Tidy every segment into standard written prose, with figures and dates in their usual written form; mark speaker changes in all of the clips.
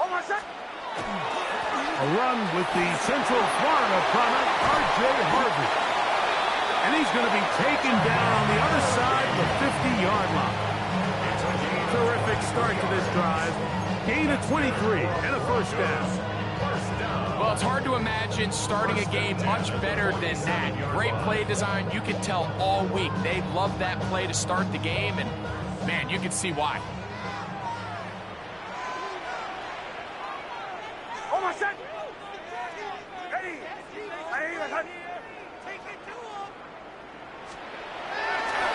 Speaker 1: A run with the Central Florida product, R.J. Harvey. And he's going to be taken down on the other side of the 50-yard line. Terrific start to this drive. Gain of 23 and a first down.
Speaker 2: Well, it's hard to imagine starting a game much better than that. Great play design. You can tell all week they love that play to start the game, and, man, you can see why.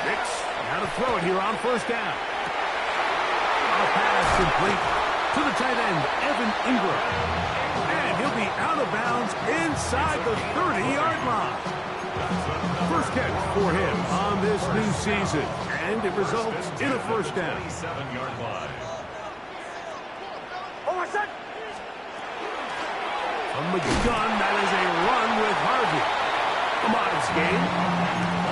Speaker 1: Nix, now to throw it here on first down. A pass complete to the tight end, Evan Ingram. And he'll be out of bounds inside the 30-yard line. First catch for him on this new season. And it results in a first down.
Speaker 3: 7-yard line.
Speaker 1: From the gun, that is a run with Harvey. A modest gain,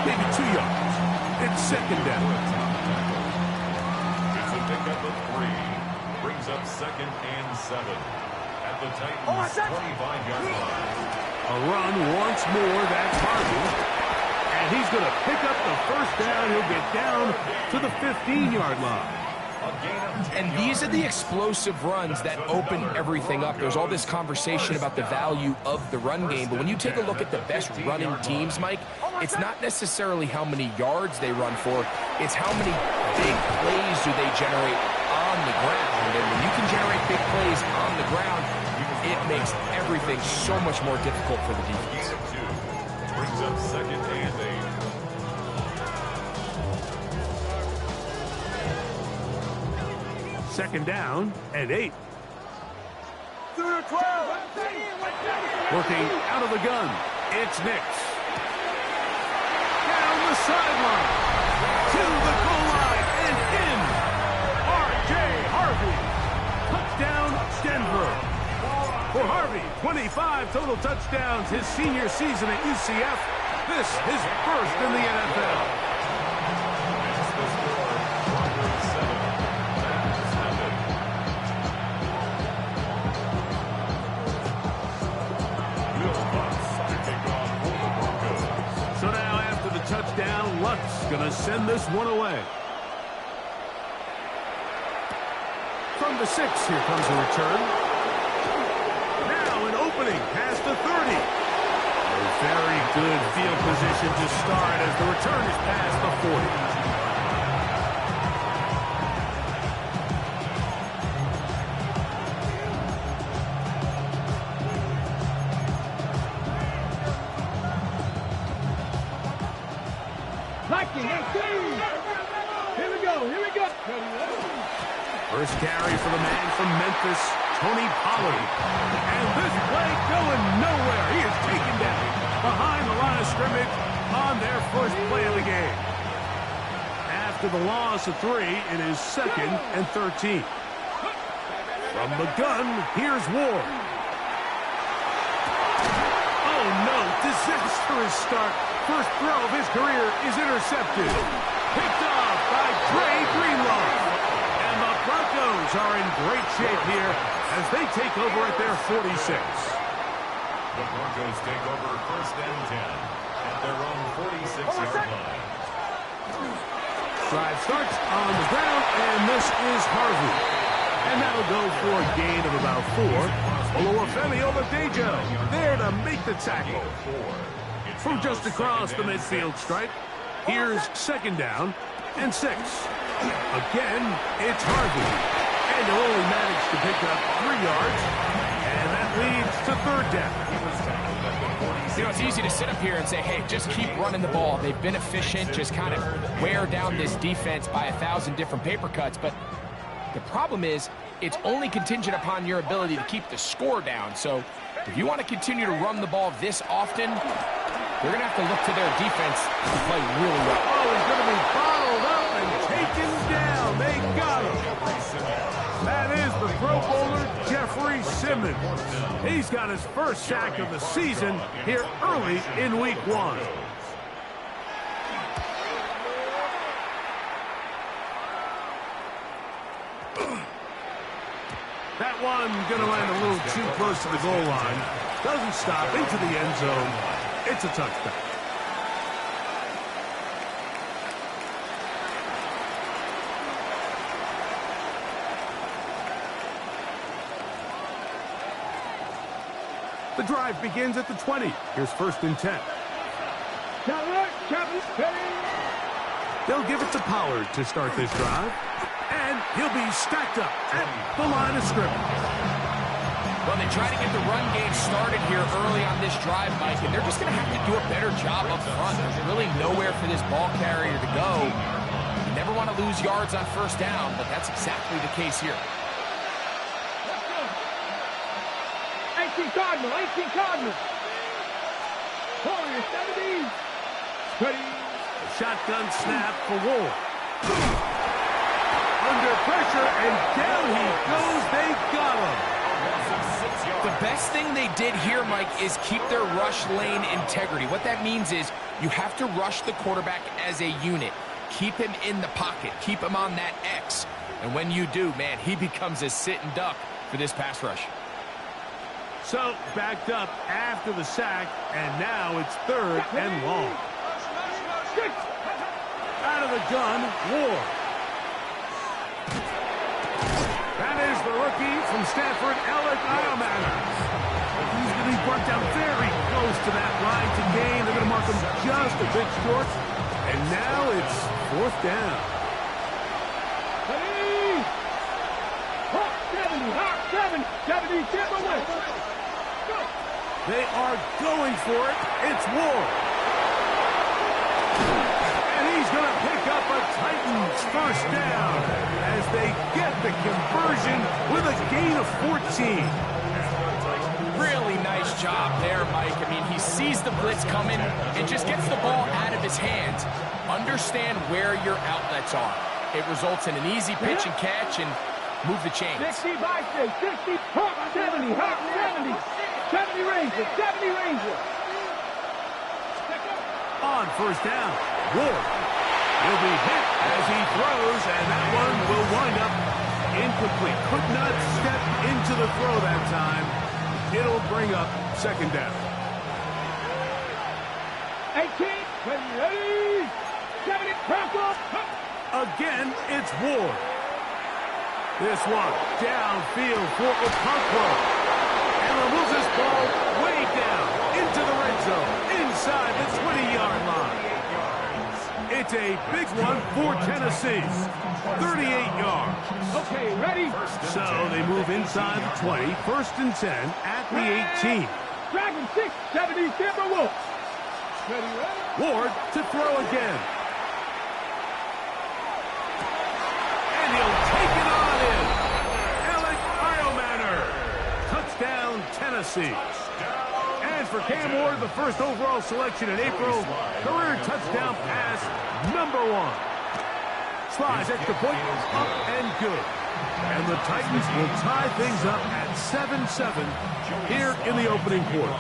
Speaker 1: maybe 2 yards. It's second down.
Speaker 3: It's a pickup of 3. Brings up 2nd and 7. At the Titans' 25-yard line.
Speaker 1: A run once more, that's Harvey. And he's going to pick up the first down. He'll get down to the 15-yard line.
Speaker 2: And these are the explosive runs that open everything up. There's all this conversation about the value of the run game, but when you take a look at the best running teams, Mike, it's not necessarily how many yards they run for, it's how many big plays do they generate on the ground. And when you can generate big plays on the ground, it makes everything so much more difficult for the defense.
Speaker 3: Brings up 2nd and 8.
Speaker 1: Second down and 8. Working out of the gun, it's Nix. Down the sideline, to the goal line, and in. R.J. Harvey. Touchdown, Denver. For Harvey, 25 total touchdowns his senior season at UCF. This his first in the NFL. Touchdown, Lutz gonna send this one away. From the 6, here comes a return. Now an opening past the 30. A very good field position to start as the return is past the 40. First carry for the man from Memphis, Tony Pollard. And this play going nowhere. He is taken down behind the line of scrimmage on their first play of the game. After the loss of 3, it is 2nd and 13. From the gun, here's Ward. Oh, no. Disastrous start. First throw of his career is intercepted. Picked off by Dre Greenlaw. Broncos are in great shape here as they take over at their 46.
Speaker 3: The Broncos take over 1st and 10 at their own 46-yard line.
Speaker 1: Drive starts on the ground, and this is Harvey. And that'll go for a gain of about 4. Oluwafemi Oladejo there to make the tackle. From just across the midfield stripe, here's 2nd down and 6. Again, it's Harvey. And he'll only manage to pick up 3 yards. And that leads to 3rd down.
Speaker 2: You know, it's easy to sit up here and say, hey, just keep running the ball. They've been efficient, just kind of wear down this defense by 1,000 different paper cuts. But the problem is, it's only contingent upon your ability to keep the score down. So if you want to continue to run the ball this often, they're going to have to look to their defense to play really well.
Speaker 1: Oh, he's going to be bottled up and taken down. They got him. That is the Pro Bowler, Jeffrey Simmons. He's got his first sack of the season here early in Week 1. That one going to land a little too close to the goal line. Doesn't stop into the end zone. It's a touchdown. The drive begins at the 20. Here's 1st and 10. They'll give it to Pollard to start this drive. And he'll be stacked up at the line of scrimmage.
Speaker 2: Well, they try to get the run game started here early on this drive, Mike, and they're just going to have to do a better job up front. There's really nowhere for this ball carrier to go. You never want to lose yards on 1st down, but that's exactly the case here.
Speaker 4: 18 Cardinal. Warrior 70. Steady.
Speaker 1: Shotgun snap for Ward. Under pressure, and down he goes. They got him.
Speaker 2: The best thing they did here, Mike, is keep their rush lane integrity. What that means is you have to rush the quarterback as a unit. Keep him in the pocket. Keep him on that X. And when you do, man, he becomes a sitting duck for this pass rush.
Speaker 1: So, backed up after the sack, and now it's 3rd and long. Out of the gun, Ward. That is the rookie from Stanford, Alec Iomanner. He's going to be brought down very close to that line to gain. They're going to mark him just a bit short. And now it's 4th down.
Speaker 4: 70,
Speaker 1: They are going for it. It's Ward. And he's going to pick up a Titans 1st down as they get the conversion with a gain of 14.
Speaker 2: Really nice job there, Mike. I mean, he sees the blitz coming and just gets the ball out of his hands. Understand where your outlets are. It results in an easy pitch and catch and move the chains.
Speaker 4: 60 Bison, 60, 70, 70 Ranger.
Speaker 1: On 1st down, Ward will be hit as he throws, and that one will wind up incomplete. Could not step into the throw that time. It'll bring up 2nd down.
Speaker 4: 18, ready, 70,
Speaker 1: Again, it's Ward. This one downfield for Okonkwo. And removes this ball way down into the red zone, inside the 20-yard line. It's a big one for Tennessee. 38 yards.
Speaker 4: Okay, ready?
Speaker 1: So they move inside the 20, 1st and 10 at the 18.
Speaker 4: Dragon 6, 70, Timberwolves. Ready?
Speaker 1: Ward to throw again. And he'll take it on in. Alec Iomanner. Touchdown, Tennessee. And for Cam Ward, the 1st overall selection in April, career touchdown pass #1. Slides at the point, up and good. And the Titans will tie things up at 7-7 here in the opening quarter.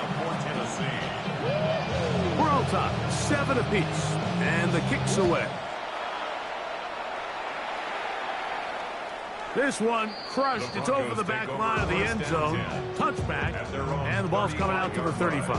Speaker 1: We're on top, 7 apiece, and the kick's away. This one crushed. It's over the back line of the end zone. Touchback, and the ball's coming out to the 35.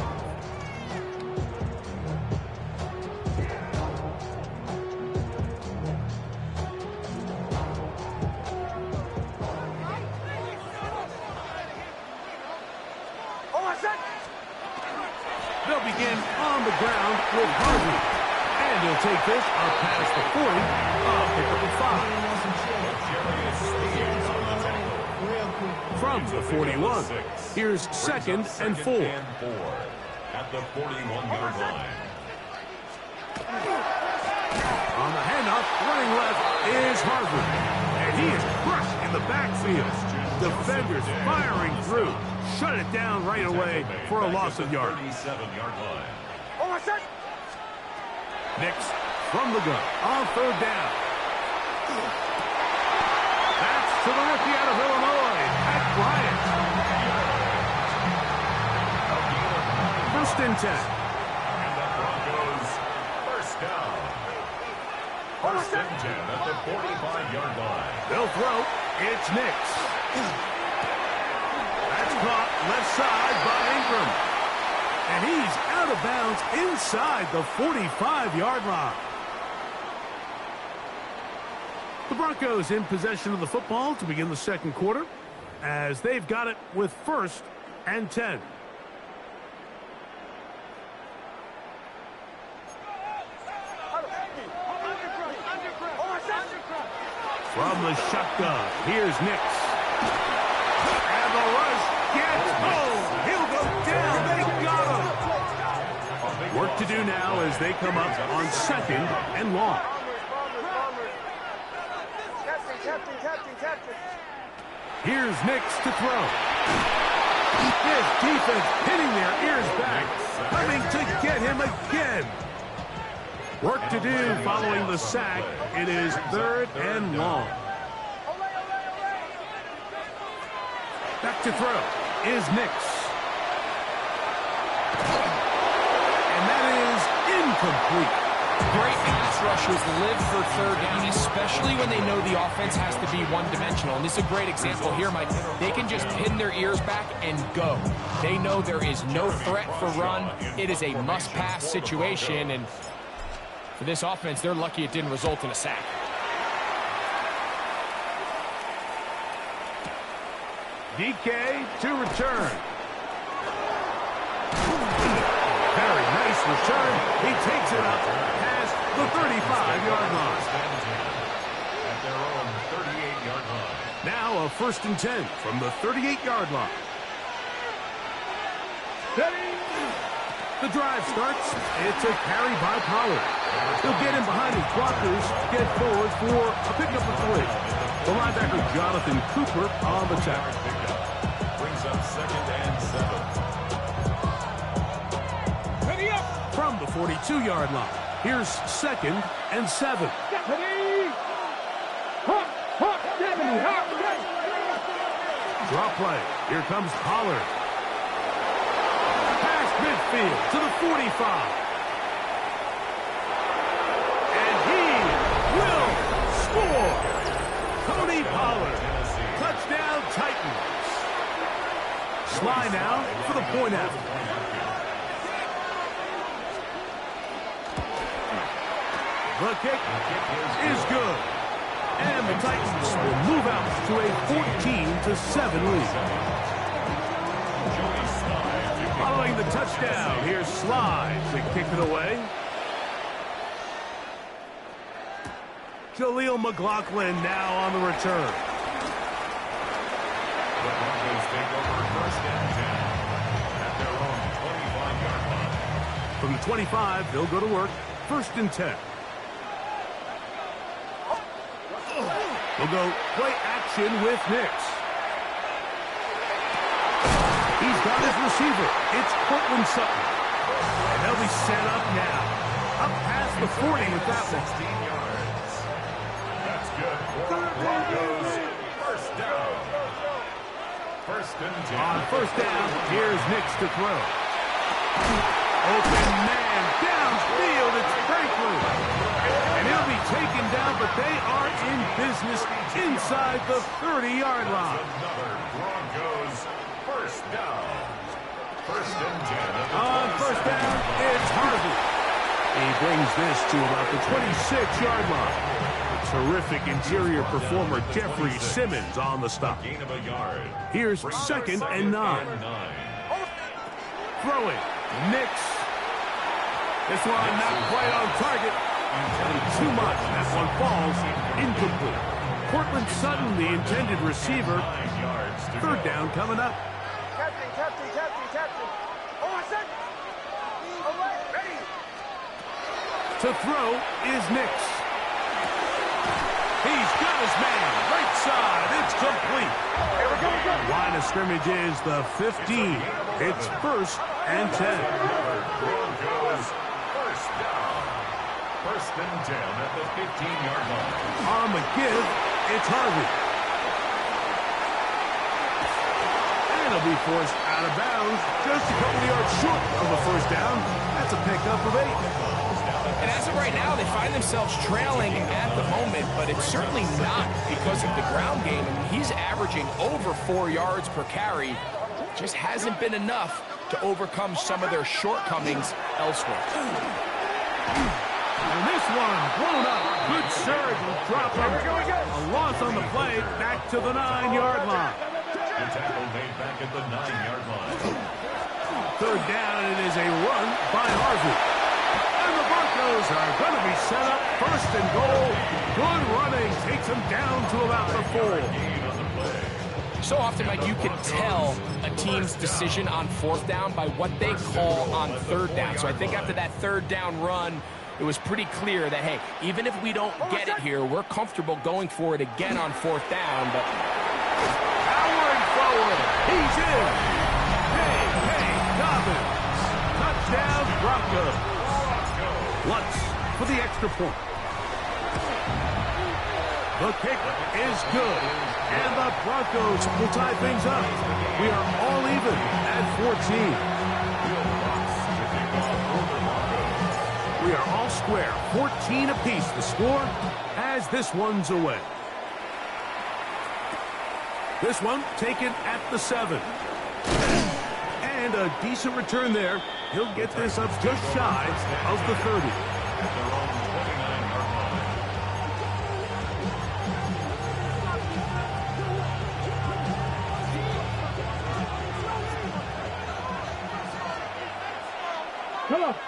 Speaker 1: They'll begin on the ground with Harvey. And he'll take this up past the 40. Pick up a 5. From the 41, here's 2nd and 4.
Speaker 3: At the 41-yard line.
Speaker 1: On the handoff, running left is Harvard. And he is crushed in the backfield. Defenders firing through. Shut it down right away for a loss of yard.
Speaker 3: 37-yard line.
Speaker 1: Nix from the gun on 3rd down. That's to the rookie out of Illinois, Pat Bryant. 1st and 10.
Speaker 3: And the Broncos, 1st down. 1st and 10 at the 45-yard line.
Speaker 1: They'll throw. It's Nix. caught left side by Ingram. And he's out of bounds inside the 45-yard line. The Broncos in possession of the football to begin the second quarter, as they've got it with 1st and 10. From the shotgun, here's Nix. And the rush gets home. He'll go down. They got him. Work to do now as they come up on 2nd and long. Here's Nix to throw. This defense pinning their ears back, coming to get him again. Work to do following the sack. It is 3rd and long. Back to throw is Nix. And that is incomplete.
Speaker 2: Great pass rushers live for 3rd down, especially when they know the offense has to be one-dimensional. And this is a great example here, Mike. They can just pin their ears back and go. They know there is no threat for run. It is a must-pass situation, and for this offense, they're lucky it didn't result in a sack.
Speaker 1: DK to return. Very nice return. He takes it up past the 35-yard line.
Speaker 3: At their own 38-yard line.
Speaker 1: Now a 1st and 10 from the 38-yard line. The drive starts. It's a carry by Pollard. He'll get him behind his blockers to get forward for a pickup of 3. The linebacker Jonathan Cooper on the tackle.
Speaker 3: Brings up 2nd and 7.
Speaker 4: Ready up.
Speaker 1: From the 42-yard line, here's 2nd and 7.
Speaker 4: Ready. Hawk, hawk, 70, hawk,
Speaker 1: Draw play. Here comes Pollard. Past midfield to the 45. And he will score. Tony Pollard. Touchdown Titans. Sly now for the point after. The kick is good. And the Titans will move out to a 14-7 lead. Following the touchdown, here's Sly to kick it away. Jaleel McLaughlin now on the return.
Speaker 3: The Broncos take over 1st and 10 at their own 25-yard line.
Speaker 1: From the 25, they'll go to work. 1st and 10. We'll go play action with Nix. He's got his receiver. It's Cortland Sutton. And they'll be set up now. Up past the 40 with that one.
Speaker 3: 16 yards. That's good for Broncos. 1st down. 1st and 10.
Speaker 1: On 1st down, here's Nix to throw. Open man downfield. It's Franklin. And he'll be taken down, but they are in business inside the 30-yard line.
Speaker 3: Another Broncos 1st down. 1st and 10.
Speaker 1: On 1st down, it's Harvey. He brings this to about the 26-yard line. Terrific interior performer Jeffrey Simmons on the stop.
Speaker 3: Gain of a yard.
Speaker 1: Here's 2nd and 9. Throwing. Nix. This one not quite on target. Too much. That one falls incomplete. Cortland Sutton, the intended receiver. 3rd down coming up. To throw is Nix. He's got his man. Right side. It's complete. Line of scrimmage is the 15. It's 1st and 10.
Speaker 3: Broncos 1st down. 1st and 10 at the 15-yard line.
Speaker 1: On the give, it's Harvey. And he'll be forced out of bounds just a couple yards short of a 1st down. That's a pickup of 8.
Speaker 2: And as of right now, they find themselves trailing at the moment, but it's certainly not because of the ground game. I mean, he's averaging over 4 yards per carry. just hasn't been enough to overcome some of their shortcomings elsewhere.
Speaker 1: And this one blown up. Good surge will drop him. A loss on the play, back to the 9-yard line.
Speaker 3: The tackle made back at the 9-yard line.
Speaker 1: Third down, it is a run by Harvey. And the Broncos are going to be set up first and goal. Good running takes them down to about the 4.
Speaker 2: So often, Mike, you can tell a team's decision on fourth down by what they call on third down. So I think after that third down run, it was pretty clear that, hey, even if we don't get it here, we're comfortable going for it again on fourth down. But
Speaker 1: powering forward, he's in. Hey, Dobbins. Touchdown, Broncos. Lutz for the extra point. The kick is good, and the Broncos will tie things up. We are all even at 14. We are all square, 14 apiece the score as this one's away. This one taken at the 7. And a decent return there. He'll get this up just shy of the 30.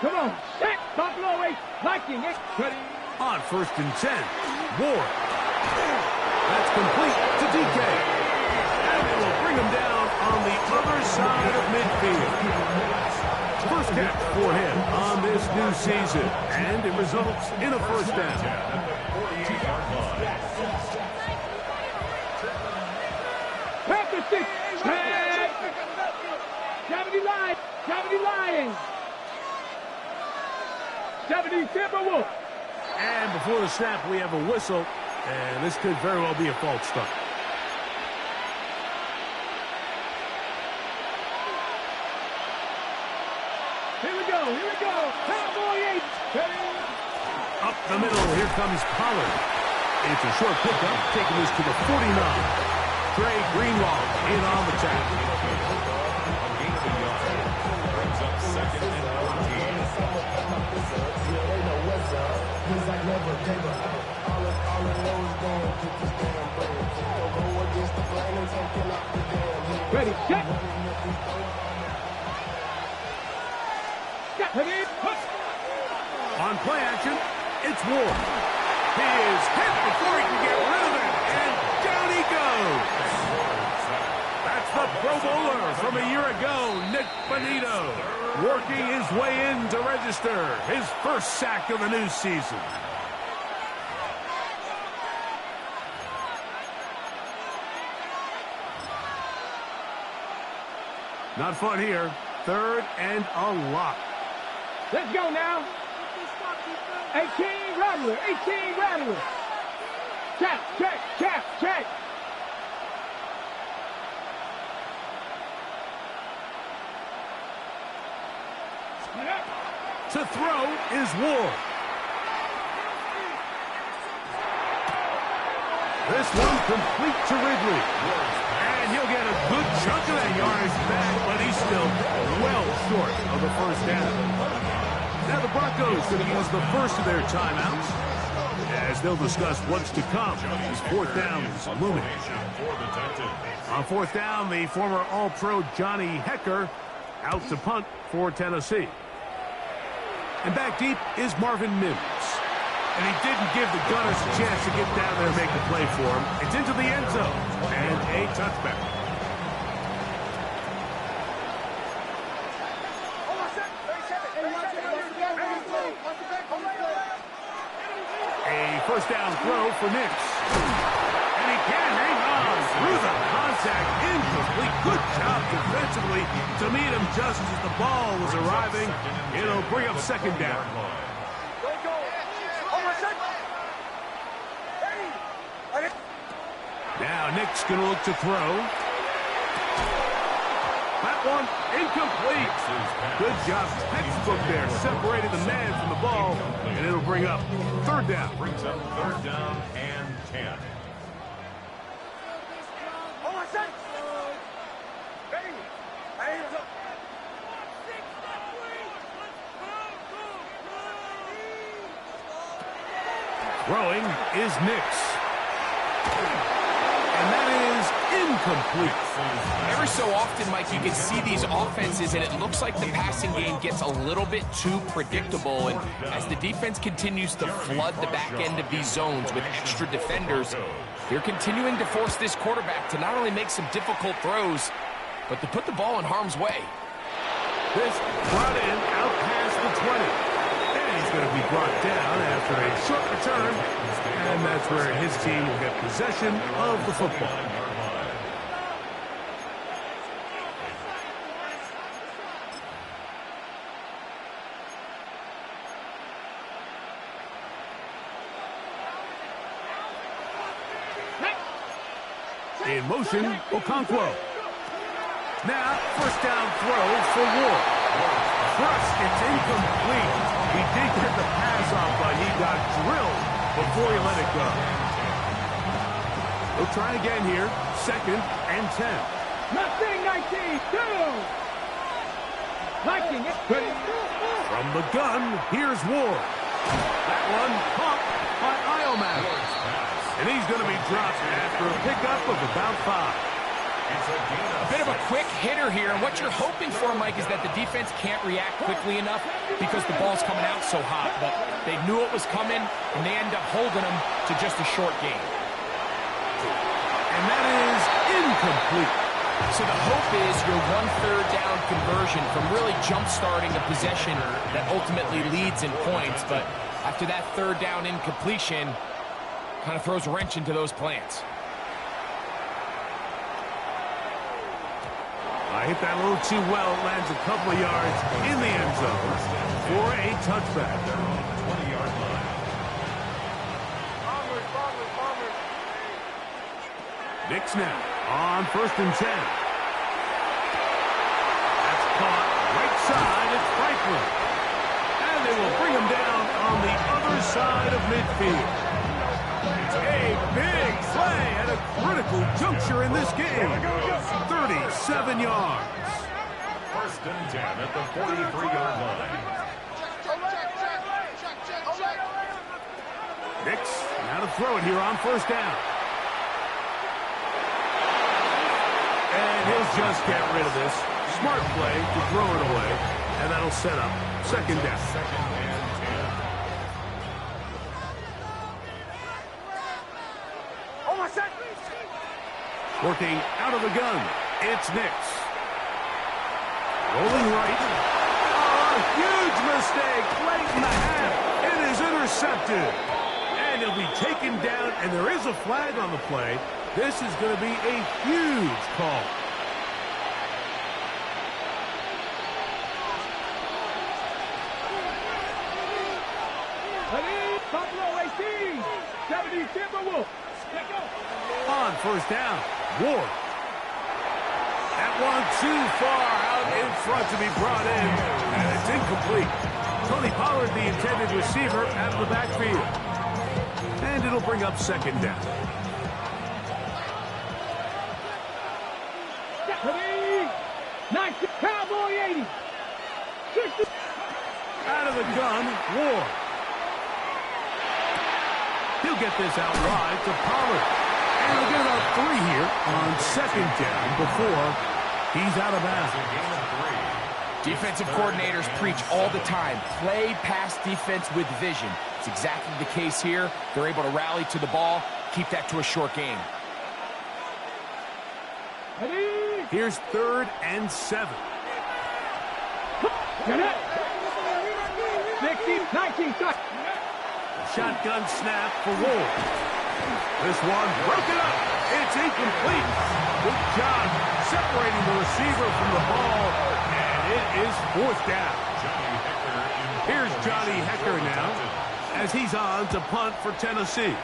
Speaker 4: Come on. Set. Buffalo 8. Liking it. Ready.
Speaker 1: On 1st and 10. Ward. That's complete to DK. And they will bring him down on the other side of midfield. First catch for him on this new season. And it results in a first down.
Speaker 4: Pass the 6. 70 Lions. 70 Timberwolves.
Speaker 1: And before the snap, we have a whistle. And this could very well be a false start.
Speaker 4: Here we go. Cowboy 8.
Speaker 1: Up the middle, here comes Pollard. It's a short pickup, taking this to the 49. Trey Greenlaw in on the tackle.
Speaker 3: Brings up 2nd and
Speaker 4: 14. Ready, set.
Speaker 1: On play action, it's Ward. He is hit before he can get rid of it, and down he goes. That's the Pro Bowler from a year ago, Nick Bonito, working his way in to register his first sack of the new season. Not fun here. 3rd and a lot.
Speaker 4: Let's go now. 18 Rattler. Check.
Speaker 1: To throw is Ward. This one complete to Ridley. And he'll get a good chunk of that yardage back, but he's still well short of the first down. Now the Broncos going to use the first of their timeouts as they'll discuss what's to come as 4th down is looming. On 4th down, the former All-Pro Johnny Hekker out to punt for Tennessee. And back deep is Marvin Mims. And he didn't give the Gunners a chance to get down there and make the play for him. It's into the end zone and a touchback. A first down throw for Nix. And he can hang on through the contact. Incomplete. Good job defensively to meet him just as the ball was arriving. It'll bring up 2nd down. Now Nick's going to look to throw. That one incomplete. Good job. Textbook there. Separated the man from the ball. And it'll bring up 3rd down.
Speaker 3: Brings up 3rd down and 10.
Speaker 1: Throwing is Nix. And that is incomplete.
Speaker 2: Every so often, Mike, you can see these offenses, and it looks like the passing game gets a little bit too predictable. And as the defense continues to flood the back end of these zones with extra defenders, they're continuing to force this quarterback to not only make some difficult throws, but to put the ball in harm's way.
Speaker 1: This brought in out past the 20. And he's going to be brought down after a short return. And that's where his team will get possession of the football. In motion, Okonkwo. Now, first down throw for Ward. First, it's incomplete. He did get the pass off, but he got drilled before he let it go. He'll try again here. 2nd and 10.
Speaker 4: Nothing, 19, 2. Liking it.
Speaker 1: From the gun, here's Ward. That one caught by Iomack. And he's going to be dropped after a pickup of about 5.
Speaker 2: A bit of a quick hitter here, and what you're hoping for, Mike, is that the defense can't react quickly enough because the ball's coming out so hot. But they knew it was coming, and they end up holding them to just a short gain.
Speaker 1: And that is incomplete.
Speaker 2: So the hope is your 1/3 down conversion from really jump-starting a possession that ultimately leads in points. But after that 3rd down incompletion, kind of throws a wrench into those plans.
Speaker 1: I hit that a little too well. Lands a couple of yards in the end zone for a touchback.
Speaker 3: They're on the 20-yard line.
Speaker 1: Nix now on 1st and 10. That's caught right side. It's Franklin. And they will bring him down on the other side of midfield. A big play at a critical juncture in this game. 37 yards.
Speaker 3: 1st and 10 at the 43-yard line.
Speaker 1: Nix now to throw it here on 1st down. And he'll just get rid of this. Smart play to throw it away. And that'll set up 2nd down.
Speaker 3: 2nd and 10.
Speaker 1: Working out of the gun. It's Nix. Rolling right. Oh, a huge mistake late in the half. It is intercepted. And he'll be taken down, and there is a flag on the play. This is going to be a huge call.
Speaker 4: Buffalo 18, 70 Timberwolves.
Speaker 1: On 1st down, Ward. That one too far out in front to be brought in, and it's incomplete. Tony Pollard, the intended receiver, out of the backfield. And it'll bring up 2nd down.
Speaker 4: Nice Cowboy 80. 60.
Speaker 1: Out of the gun, Ward. He'll get this out wide to Pollard. And he'll get about 3 here on 2nd down before he's out of bounds.
Speaker 2: Defensive coordinators preach all the time, play pass defense with vision. It's exactly the case here. They're able to rally to the ball, keep that to a short game.
Speaker 1: Here's 3rd and 7.
Speaker 4: 19.
Speaker 1: Shotgun snap for Ward. This one broken up. It's incomplete. Good job separating the receiver from the ball, and it is 4th down. Here's Johnny Hekker now as he's on to punt for Tennessee. And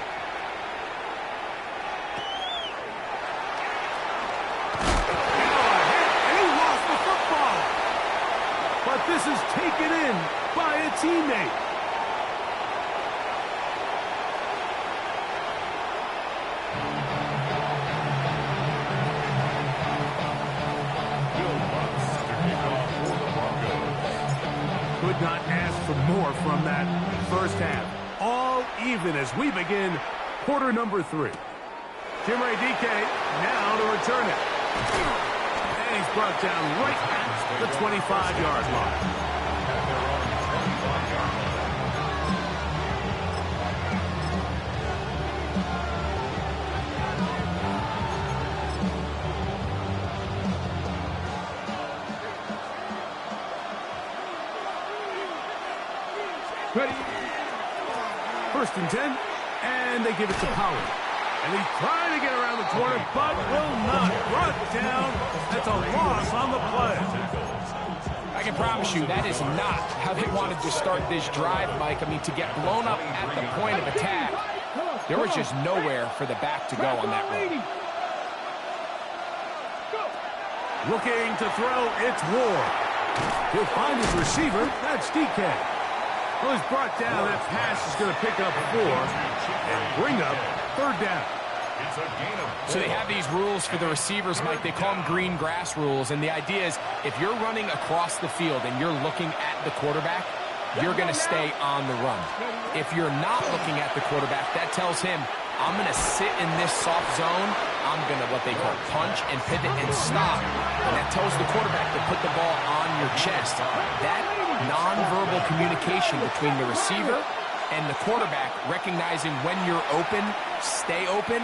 Speaker 1: he lost the football. But this is taken in by a teammate. Could not ask for more from that first half. all even as we begin quarter number 3. Chimere Dike now to return it. And he's brought down right at the 25-yard line.
Speaker 4: Ready.
Speaker 1: 1st and 10, and they give it to Pollard. And he's trying to get around the corner, but will not. Brought down. That's a loss on the play.
Speaker 2: I can promise you that is not how they wanted to start this drive, Mike. I mean, to get blown up at the point of attack, there was just nowhere for the back to go on that run.
Speaker 1: Looking to throw, it's Ward. He'll find his receiver. That's DK. Well, he's brought down. That pass is going to pick up 4 and bring up 3rd down.
Speaker 2: So they have these rules for the receivers, Mike. They call them green grass rules. And the idea is if you're running across the field and you're looking at the quarterback, you're going to stay on the run. If you're not looking at the quarterback, that tells him, I'm going to sit in this soft zone. I'm going to what they call punch and pivot and stop. And that tells the quarterback to put the ball on your chest. That nonverbal communication between the receiver and the quarterback, recognizing when you're open, stay open,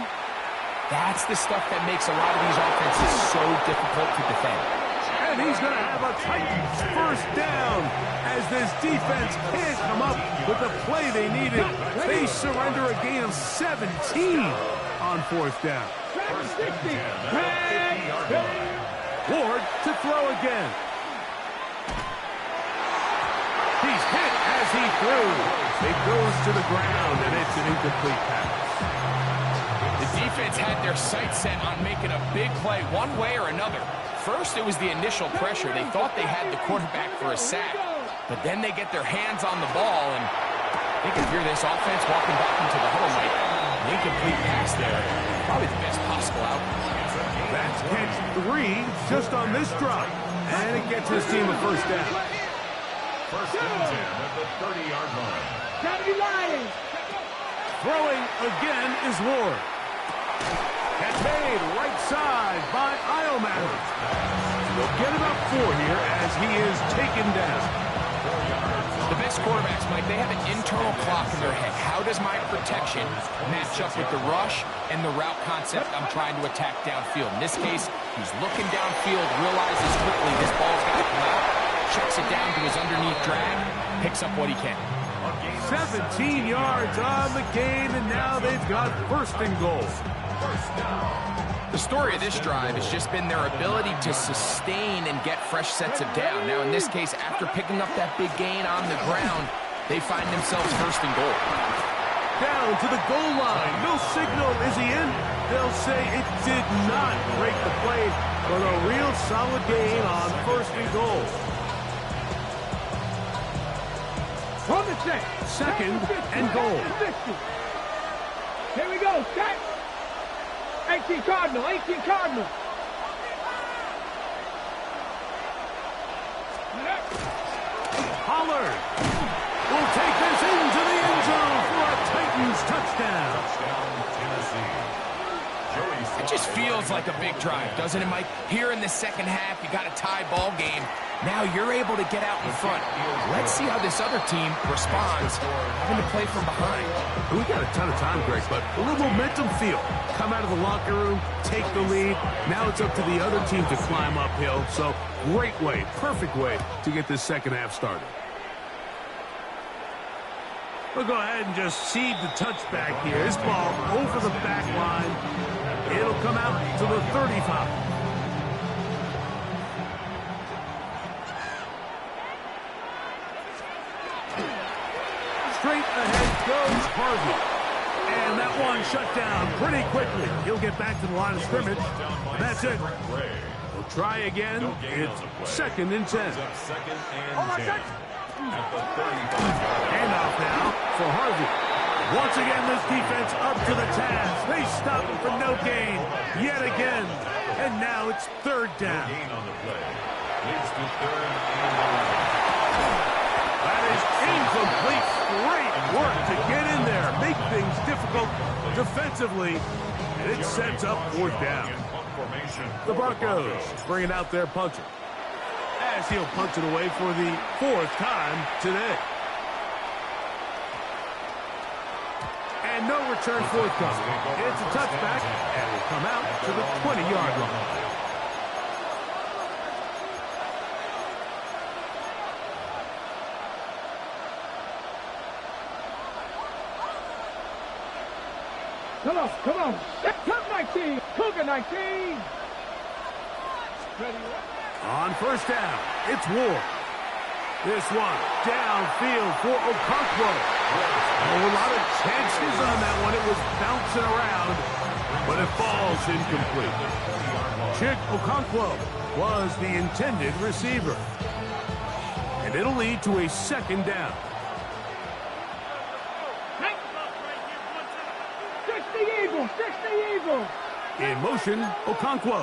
Speaker 2: that's the stuff that makes a lot of these offenses so difficult to defend.
Speaker 1: And he's going to have a Titans 1st down as this defense can't come up with the play they needed. They surrender a gain of 17 on 4th down. Ward to throw again. He's hit as he threw. It goes to the ground, and it's an incomplete pass.
Speaker 2: The defense had their sights set on making a big play one way or another. First, it was the initial pressure. They thought they had the quarterback for a sack. But then they get their hands on the ball, and they can hear this offense walking back into the huddle, Mike. An incomplete pass there. Probably the best possible outcome.
Speaker 1: That's catch 3 just on this drive. And it gets his team a 1st down.
Speaker 3: 1st and 10 at the 30-yard line.
Speaker 4: Lions.
Speaker 1: Throwing again is Ward. That's made right side by Iomatter. They'll get about 4 here as he is taken down.
Speaker 2: The best quarterbacks, Mike, they have an internal clock in their head. How does my protection match up with the rush and the route concept I'm trying to attack downfield? In this case, he's looking downfield, realizes quickly this ball's got to come out, checks it down to his underneath drag, picks up what he can.
Speaker 1: 17 yards on the gain, and now they've got 1st and goal.
Speaker 2: The story of this drive has just been their ability to sustain and get fresh sets of down. Now, in this case, after picking up that big gain on the ground, they find themselves 1st and goal.
Speaker 1: Down to the goal line. No signal. Is he in? They'll say it did not break the play, but a real solid gain on 1st and goal.
Speaker 4: On the set.
Speaker 1: 2nd and goal.
Speaker 4: Here we go. Set. 18 Cardinal. 18 Cardinal.
Speaker 1: Pollard will take this into the end zone for a Titans touchdown.
Speaker 2: It just feels like a big drive, doesn't it, Mike? Here in the 2nd half, you got a tie ball game. Now you're able to get out in front. Let's see how this other team responds having to play from behind.
Speaker 1: We got a ton of time, Greg, but a little momentum feel. Come out of the locker room, take the lead. Now it's up to the other team to climb uphill. So great way, perfect way to get this 2nd half started. We'll go ahead and just seed the touchback here. This ball over the back line. It'll come out to the 35. Straight ahead goes Harvey. And that one shut down pretty quickly. He'll get back to the line of scrimmage. And that's it. We'll try again. It's 2nd and 10. Handoff now for Harvey. Once again, this defense up to the task. They stop him for no gain yet again. And now it's 3rd down. That is incomplete. Great work to get in there, make things difficult defensively, and it sets up fourth down. The Broncos bringing out their punter, as he'll punch it away for the fourth time today. And no return forthcoming. It's a touchback, and will come out to the 20-yard line.
Speaker 4: Come on. Cup 19. Cougar 19. Ready.
Speaker 1: On first down, it's Ward. This one downfield for Okonkwo. A lot of chances on that one. It was bouncing around, but it falls incomplete. Chig Okonkwo was the intended receiver. And it'll lead to a second down. In motion, Okonkwo.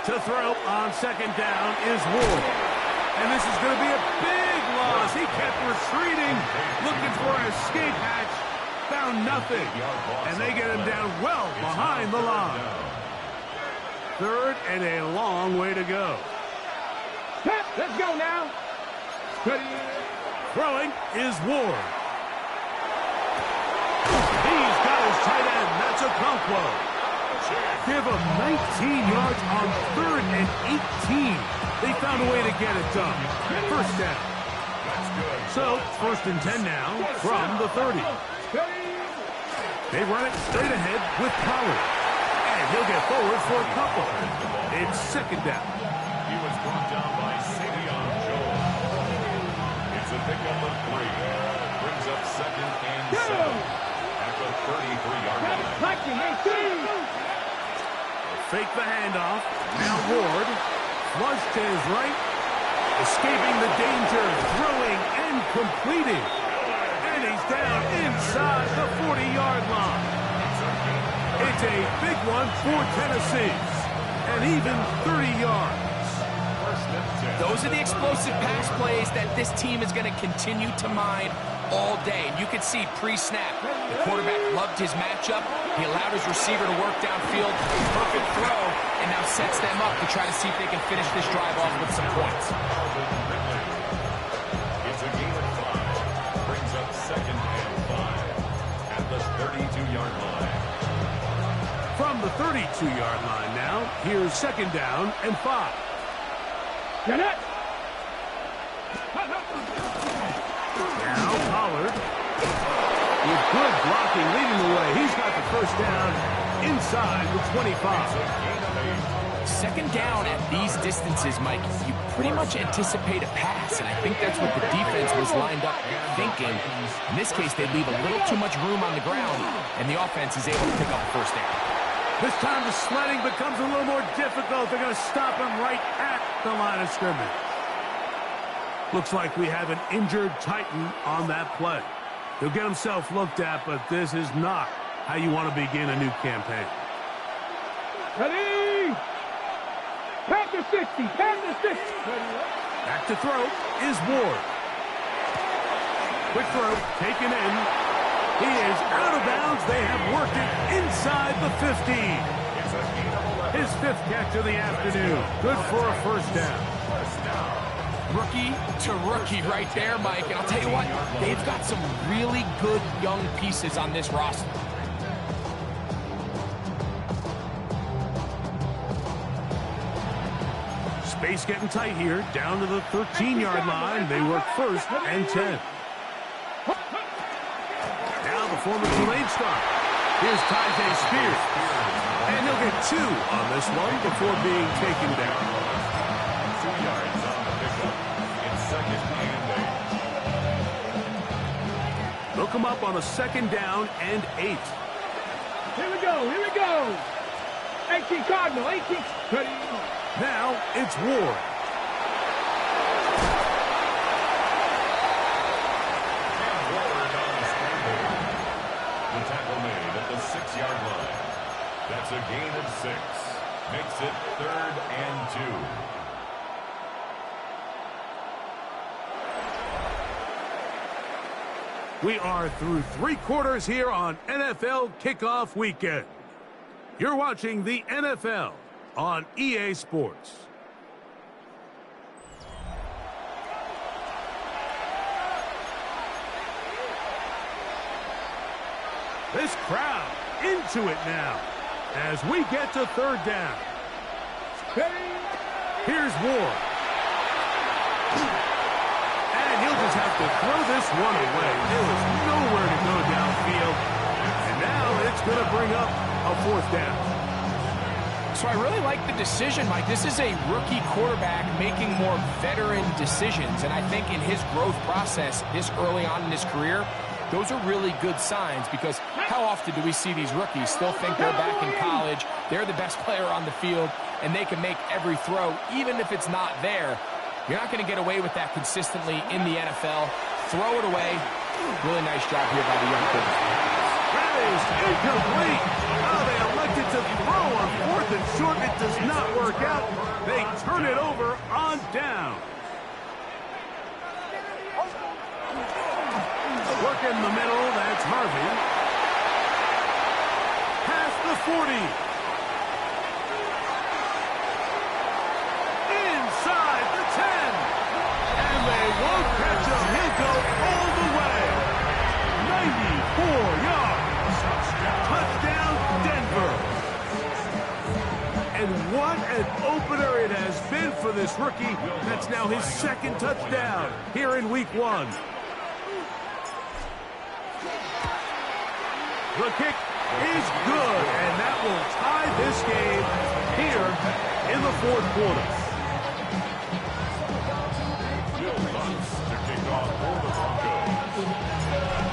Speaker 1: To throw on second down is Ward. And this is going to be a big loss. He kept retreating, looking for an escape hatch. Found nothing. And they get him down well behind the line. Third and a long way to go.
Speaker 4: Let's go now.
Speaker 1: Throwing is Ward. He's got his tight end. That's Okonkwo. Give him 19 yards on third and 18. They found a way to get it done. First down. So, first and 10 now from the 30. They run it straight ahead with Pollard. And he'll get forward for a couple. It's second down.
Speaker 3: He was brought down by Savion Jones. It's a pickup of 3. Brings up second and 7 at the 33-yard line.
Speaker 1: Fake the handoff. Now Ward. Flush to his right. Escaping the danger. Throwing and completing. And he's down inside the 40-yard line. It's a big one for Tennessee. And even 30 yards.
Speaker 2: Those are the explosive pass plays that this team is going to continue to mine all day. And you can see pre-snap, the quarterback loved his matchup. He allowed his receiver to work downfield. Perfect throw, and now sets them up to try to see if they can finish this drive off with some points.
Speaker 3: It's a gain of 5. Brings up second and 5 at the 32-yard line.
Speaker 1: From the 32-yard line now, here's second down and 5.
Speaker 4: Get it!
Speaker 1: Now Pollard with good blocking leading the way. He's got the first down inside the 25.
Speaker 2: Second down at these distances, Mike, you pretty much anticipate a pass, and I think that's what the defense was lined up thinking. In this case, they leave a little too much room on the ground, and the offense is able to pick up a first down.
Speaker 1: This time the sledding becomes a little more difficult. They're going to stop him right at the line of scrimmage. Looks like we have an injured Titan on that play. He'll get himself looked at, but this is not how you want to begin a new campaign.
Speaker 4: Ready! Pass to 60. Pass to 60.
Speaker 1: Back to throw is Ward. Quick throw taken in. He is out of bounds. They have worked it inside the 15. His 5th catch of the afternoon. Good for a first down.
Speaker 2: Rookie to rookie right there, Mike. And I'll tell you what, they've got some really good young pieces on this roster.
Speaker 1: Space getting tight here. Down to the 13-yard line. They work first and 10. Now the former Tulane star. Here's Tyjae Spears. And he'll get 2 on this one before being taken down.
Speaker 3: 2 yards on the pickup. It's second and 8.
Speaker 1: They'll come up on a second down and 8.
Speaker 4: Here we go. Here we go. 18 Cardinal. 18. Ready.
Speaker 1: Now it's Ward.
Speaker 3: The tackle made at the 6-yard line. That's a gain of 6. Makes it 3rd and 2.
Speaker 1: We are through 3 quarters here on NFL Kickoff Weekend. You're watching the NFL on EA Sports. This crowd into it now as we get to 3rd down. Here's Ward. And he'll just have to throw this one away. There was nowhere to go downfield. And now it's going to bring up a 4th down.
Speaker 2: So I really like the decision, Mike. This is a rookie quarterback making more veteran decisions. And I think in his growth process this early on in his career, those are really good signs, because how often do we see these rookies still think they're back in college, they're the best player on the field, and they can make every throw, even if it's not there. You're not going to get away with that consistently in the NFL. Throw it away. Really nice job here by the young quarterback.
Speaker 1: That is incomplete. Oh, they elected to throw on 4th and short. It does not work out. They turn it over on down. Work in the middle, that's Harvey. Past the 40. Inside the 10. And they won't catch him. He'll go all the way. 94 yards. Touchdown, Denver. And what an opener it has been for this rookie. That's now his 2nd touchdown here in week 1. The kick is good, and that will tie this game here in the 4th quarter.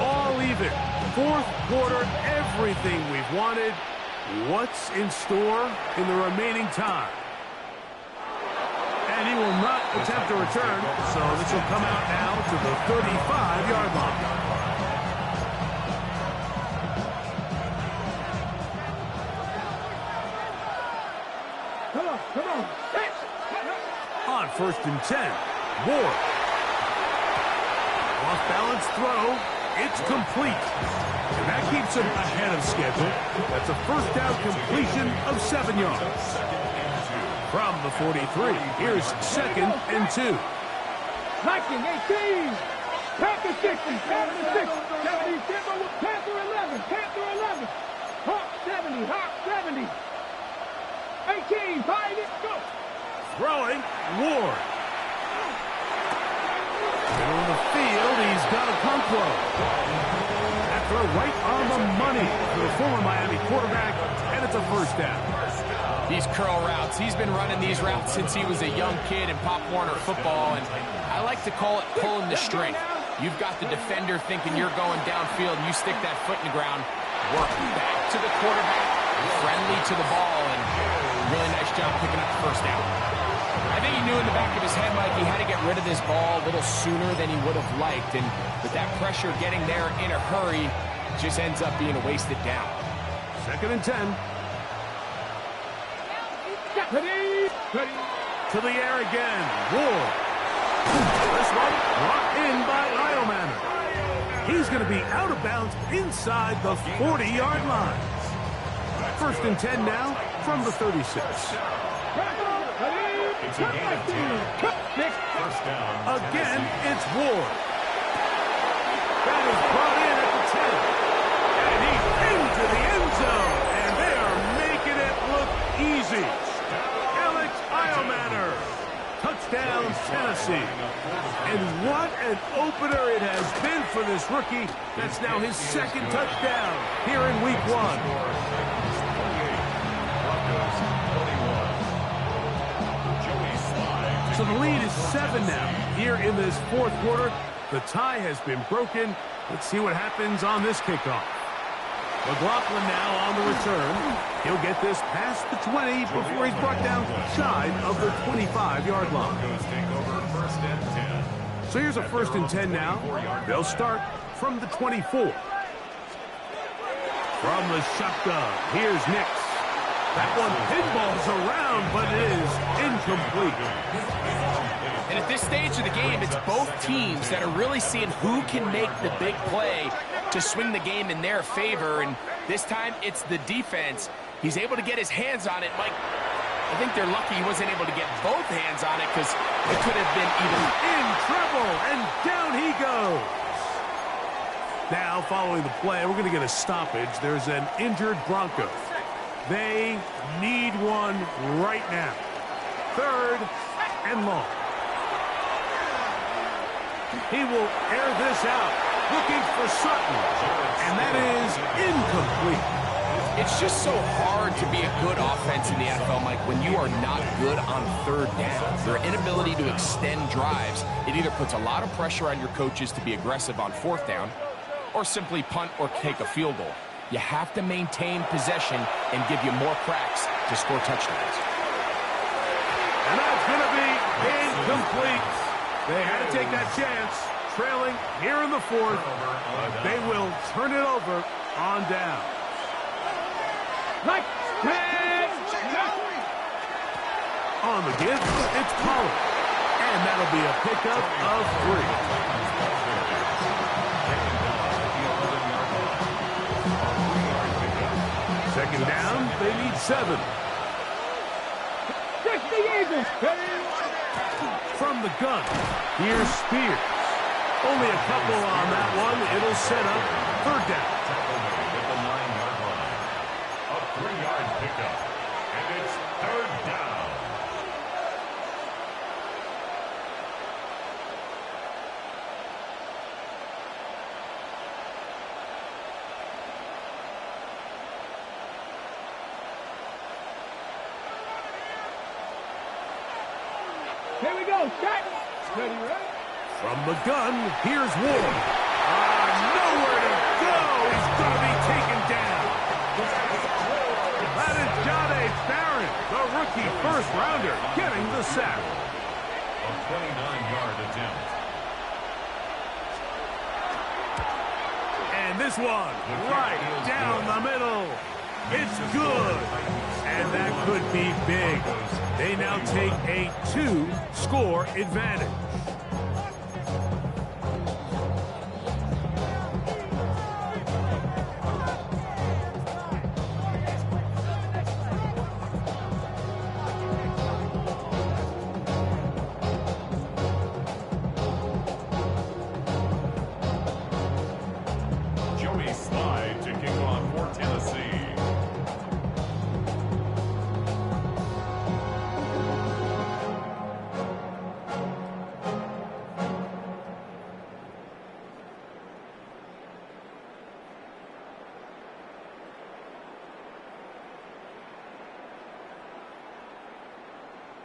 Speaker 1: All even. 4th quarter, everything we've wanted. What's in store in the remaining time? And he will not attempt a return, so this will come out now to the 35-yard line.
Speaker 4: Come on.
Speaker 1: On 1st and 10, Ward. Off-balance throw. It's complete. And that keeps him ahead of schedule. That's a 1st down completion of 7 yards. From the 43, here's 2nd and 2.
Speaker 4: Viking 18. Panther 60. Panther 6. 70. Panther 11. Panther 11. Hawk 70. Hawk 70. 18, 5, go!
Speaker 1: Throwing, Ward. Middle of the field, he's got a Conquo. That throw right on the money for the former Miami quarterback, and it's a 1st down.
Speaker 2: These curl routes, he's been running these routes since he was a young kid in Pop Warner football, and I like to call it pulling the string. You've got the defender thinking you're going downfield, and you stick that foot in the ground, work back to the quarterback, friendly to the ball, and really nice job picking up the 1st down. I think he knew in the back of his head, Mike, he had to get rid of this ball a little sooner than he would have liked. And with that pressure getting there in a hurry, it just ends up being a wasted down.
Speaker 1: 2nd and 10. To the air again. Ward. This one brought in by Iomanner. He's going to be out of bounds inside the 40-yard line. 1st and 10 now from the 36.
Speaker 3: It's a gain of 10. 1st down.
Speaker 1: Again, it's Ward. That is brought in at the 10. And he's into the end zone. And they are making it look easy. Alex Iomanner. Touchdown, Tennessee. And what an opener it has been for this rookie. That's now his 2nd touchdown here in week 1. So the lead is 7 now here in this 4th quarter. The tie has been broken. Let's see what happens on this kickoff. McLaughlin now on the return. He'll get this past the 20 before he's brought down shy of the 25-yard line. So here's a 1st and 10 now. They'll start from the 24. From the shotgun, here's Nix. That one pinballs around, but it is incomplete.
Speaker 2: And at this stage of the game, it's both teams that are really seeing who can make the big play to swing the game in their favor. And this time, it's the defense. He's able to get his hands on it. Mike, I think they're lucky he wasn't able to get both hands on it because it could have been even
Speaker 1: in trouble, and down he goes. Now, following the play, we're going to get a stoppage. There's an injured Bronco. They need one right now. 3rd and long. He will air this out, looking for Sutton, and that is incomplete.
Speaker 2: It's just so hard to be a good offense in the NFL, Mike, when you are not good on 3rd down. Your inability to extend drives, it either puts a lot of pressure on your coaches to be aggressive on 4th down or simply punt or take a field goal. You have to maintain possession and give you more cracks to score touchdowns.
Speaker 1: And that's going to be incomplete. They had to take that chance, trailing here in the 4th. They will turn it over on down. On the give, it's Pollard. And that'll be a pickup of 3. Second down, they need 7. From the gun, here's Spears. Only a couple on that one. It'll set up 3rd down.
Speaker 3: At the 9-yard line. A 3-yard pickup. And it's 3rd down.
Speaker 4: Here we go, set. Ready, right?
Speaker 1: From the gun, here's Ward. Nowhere to go. He's going to be taken down. That is Jahdae Barron, the rookie first-rounder, getting the sack.
Speaker 3: A 29-yard attempt.
Speaker 1: And this one, right down the middle. It's good. And that could be big. They now take a 2-score advantage.
Speaker 3: Joey Slye to kick off for Tennessee.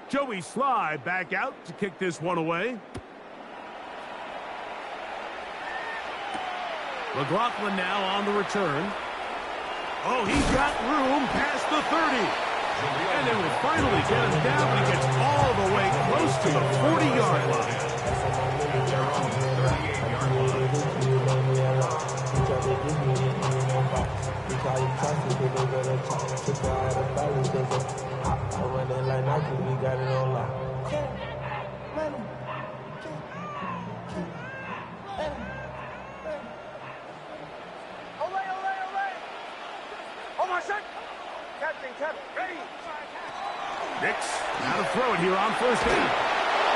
Speaker 1: Joey Slye back out to kick this one away. McLaughlin now on the return. Oh, he's got room past the 30. And they will finally get him down when he gets all the way close to the 40-yard line.
Speaker 3: They're on the 38-yard
Speaker 1: Nix, now to throw it here on 1st down.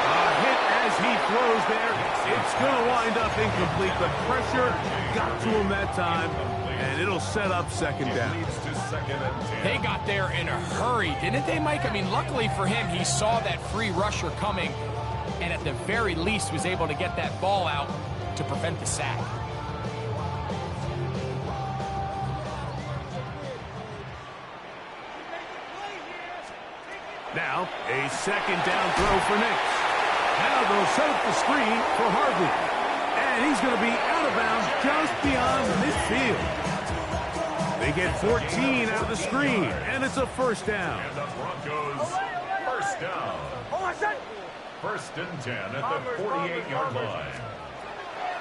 Speaker 1: A hit as he throws there. It's going to wind up incomplete. The pressure got to him that time, and it'll set up 2nd down.
Speaker 2: They got there in a hurry, didn't they, Mike? I mean, luckily for him, he saw that free rusher coming and at the very least was able to get that ball out to prevent the sack.
Speaker 1: Now, a 2nd down throw for Nix. Now they'll set up the screen for Harvey. And he's going to be out of bounds just beyond midfield. They get 14 out of the screen, and it's a 1st down.
Speaker 3: And the Broncos, 1st down. 1st and 10 at the 48-yard line.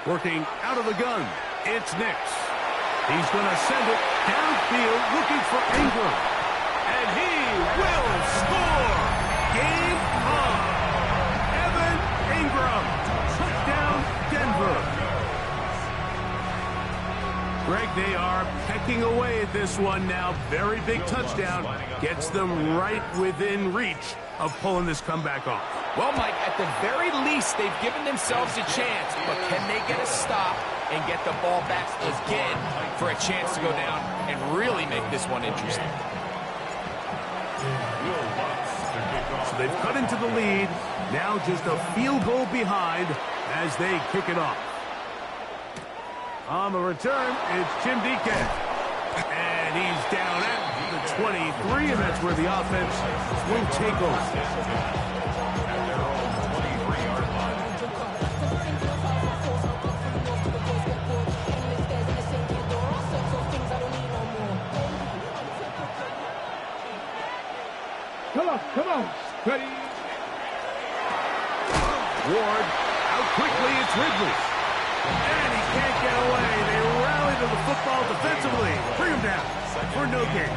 Speaker 1: Working out of the gun, it's Nix. He's going to send it downfield looking for Ingram. And he will score. Game on. Evan Ingram. Touchdown, Denver. Greg, they are pecking away at this one now. Very big touchdown. Gets them right within reach of pulling this comeback off.
Speaker 2: Well, Mike, at the very least, they've given themselves a chance. But can they get a stop and get the ball back again for a chance to go down and really make this one interesting?
Speaker 1: So they've cut into the lead. Now just a field goal behind as they kick it off. On the return, it's Jim Deacon. And he's down at the 23, and that's where the offense will take over.
Speaker 4: Come on. Ready.
Speaker 1: Ward out quickly. It's Ridley. And he can't get away. They rally to the football defensively. Bring him down for no gain.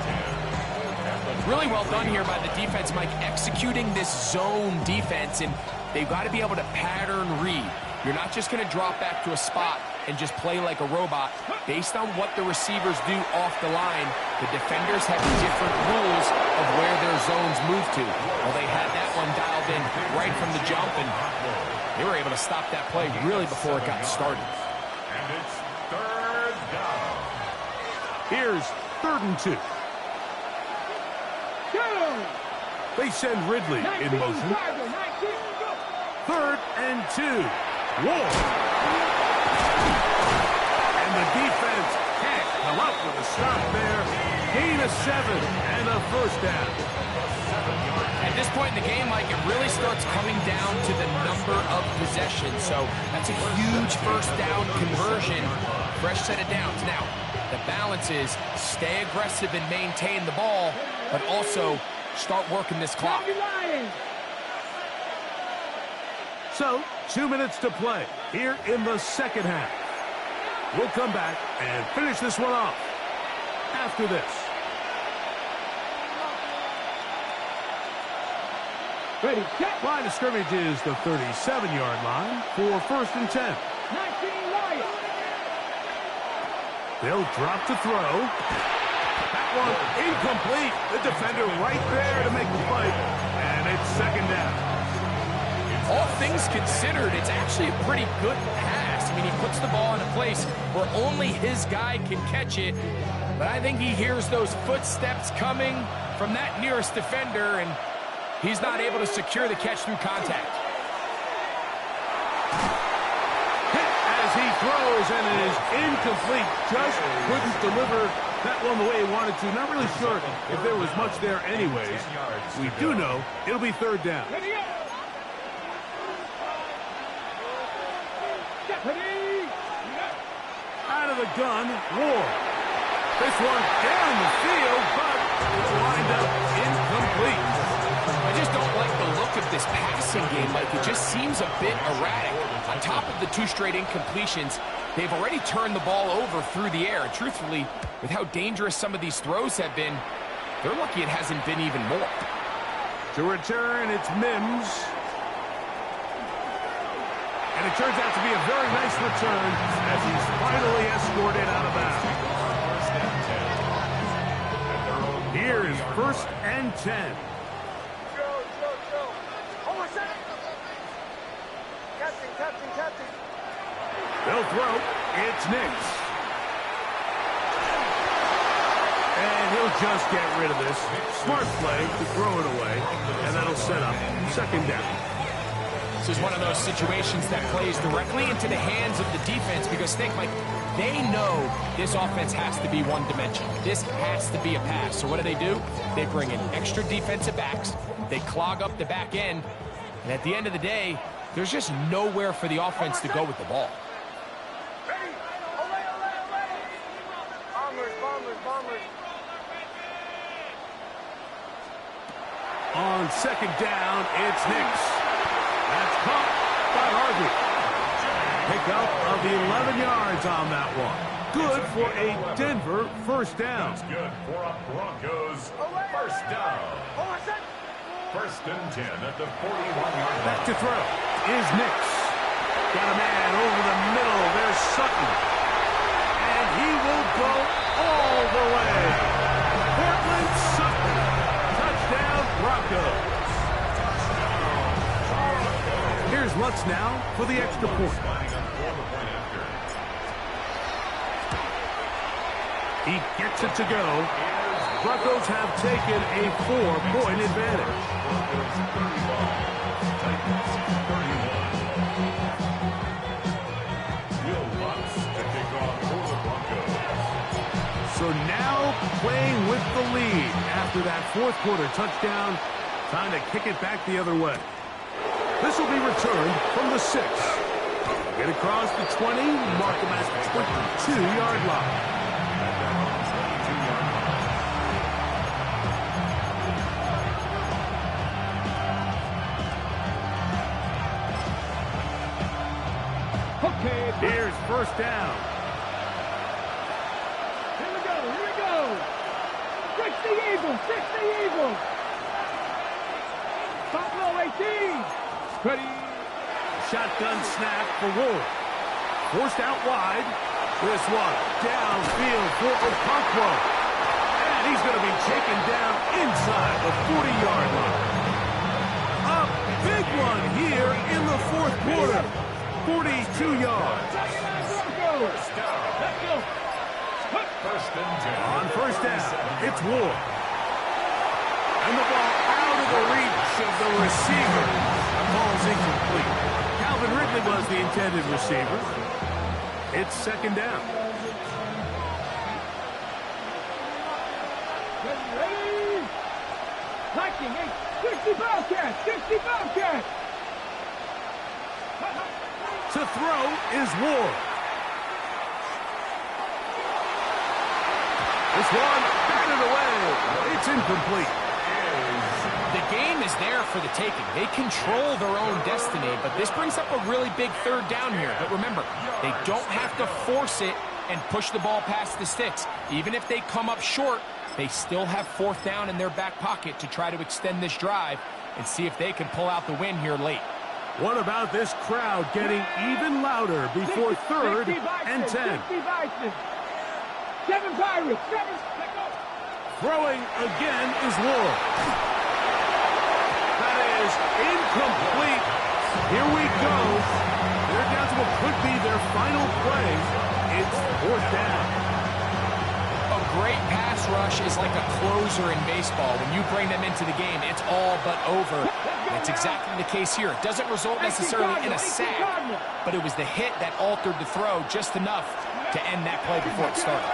Speaker 2: Really well done here by the defense, Mike, executing this zone defense, and they've got to be able to pattern read. You're not just going to drop back to a spot and just play like a robot. Based on what the receivers do off the line, the defenders have different rules of where their zones move to. Well, they had that one dialed in right from the jump, and they were able to stop that play really before it got started.
Speaker 3: And it's third down.
Speaker 1: Here's 3rd and 2. They send Ridley in motion. 3rd and 2. Ward. And the defense can't come up with a stop there. Gain of 7 and a first down.
Speaker 2: At this point in the game, Mike, it really starts coming down to the number of possessions. So that's a huge first down conversion. Fresh set of downs. Now, the balance is stay aggressive and maintain the ball, but also start working this clock.
Speaker 1: So, 2 minutes to play here in the second half. We'll come back and finish this one off after this.
Speaker 4: Ready, set.
Speaker 1: Line of scrimmage is the 37-yard line for 1st and 10.
Speaker 4: 19 Lions.
Speaker 1: They'll drop to throw. That one incomplete. The defender right there to make the fight. And it's 2nd down.
Speaker 2: All things considered, it's actually a pretty good pass. I mean, he puts the ball in a place where only his guy can catch it. But I think he hears those footsteps coming from that nearest defender, and he's not able to secure the catch through contact.
Speaker 1: Hit as he throws, and it is incomplete. Just couldn't deliver that one the way he wanted to. Not really sure if there was much there anyways. We do know it'll be 3rd down. Out of the gun, Ward. This one down the field, but it's lined up incomplete.
Speaker 2: I just don't like the look of this passing game, Mike. It just seems a bit erratic. On top of the 2 straight incompletions, they've already turned the ball over through the air. And truthfully, with how dangerous some of these throws have been, they're lucky it hasn't been even more.
Speaker 1: To return, it's Mims. And it turns out to be a very nice return as he's finally escorted out of bounds. Here is 1st and 10. They'll throw. It's Nix. And he'll just get rid of this. Smart play to throw it away. And that'll set up 2nd down.
Speaker 2: This is one of those situations that plays directly into the hands of the defense because think, Mike, they know this offense has to be one-dimensional. This has to be a pass. So what do? They bring in extra defensive backs. They clog up the back end. And at the end of the day, there's just nowhere for the offense to go with the ball.
Speaker 1: On 2nd down, it's Nix. That's caught by Harvey. Pickup of 11 yards on that one. Good for a Denver 1st down.
Speaker 3: That's good for a Broncos 1st First down. First and 10 at the 41-yard line.
Speaker 1: Back to throw is Nix. Got a man over the middle. There's Sutton. And he will go all the way. Portland Sutton. Touchdown Broncos. Here's Lutz now for the extra point. He gets it to go. Broncos have taken a 4-point advantage. So now playing with the lead after that fourth quarter touchdown. Time to kick it back the other way. This will be returned from the 6. Get across the 20, mark them at the 22-yard line. Here's first down.
Speaker 4: Here we go. Fix the Eagles. Top low 18. Ready.
Speaker 1: Shotgun snap for Wolf. Forced out wide. This one downfield for Okonkwo. And he's going to be taken down inside the 40-yard line. A big one here in the fourth quarter. 42 yards.
Speaker 3: First down.
Speaker 4: Let's go.
Speaker 3: First and 10.
Speaker 1: On first down, it's Ward. And the ball out of the reach of the receiver. The ball's incomplete. Calvin Ridley was the intended receiver. It's second down.
Speaker 4: Ready. Liking 60 Bobcats.
Speaker 1: To throw is Ward. This one batted away. It's incomplete.
Speaker 2: The game is there for the taking. They control their own destiny, but this brings up a really big third down here. But remember, they don't have to force it and push the ball past the sticks. Even if they come up short, they still have fourth down in their back pocket to try to extend this drive and see if they can pull out the win here late.
Speaker 1: What about this crowd getting even louder before third and 10?
Speaker 4: 7 Pirates. 7.
Speaker 1: Throwing again is Ward. That is incomplete. Here we go. They're down to what could be their final play. It's fourth down.
Speaker 2: A great pass rush is like a closer in baseball. When you bring them into the game, it's all but over. That's exactly the case here. It doesn't result necessarily in a sack, but it was the hit that altered the throw just enough to end that play before it started.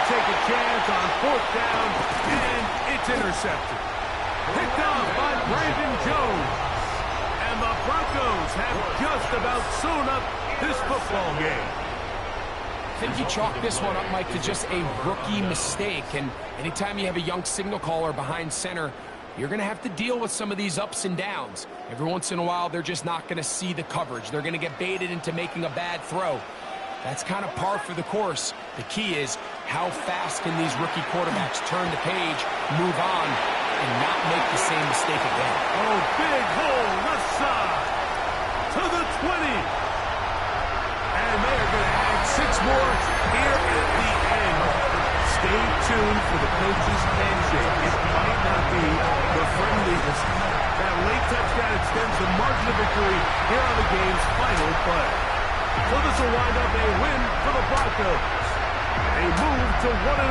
Speaker 1: Take a chance on fourth down, and it's intercepted. Picked off by Brandon Jones. And the Broncos have just about sewn up this football game.
Speaker 2: I think you chalk this one up, Mike, to just a rookie mistake. And anytime you have a young signal caller behind center, you're going to have to deal with some of these ups and downs. Every once in a while, they're just not going to see the coverage. They're going to get baited into making a bad throw. That's kind of par for the course. The key is how fast can these rookie quarterbacks turn the page, move on, and not make the same mistake again.
Speaker 1: Oh, big hole left side to the 20. And they're going to add 6 more here at the end. Stay tuned for the coach's handshake. It might not be the friendliest. That late touchdown extends the margin of victory here on the game's final play. So this will wind up a win for the Broncos. They move to 1-0.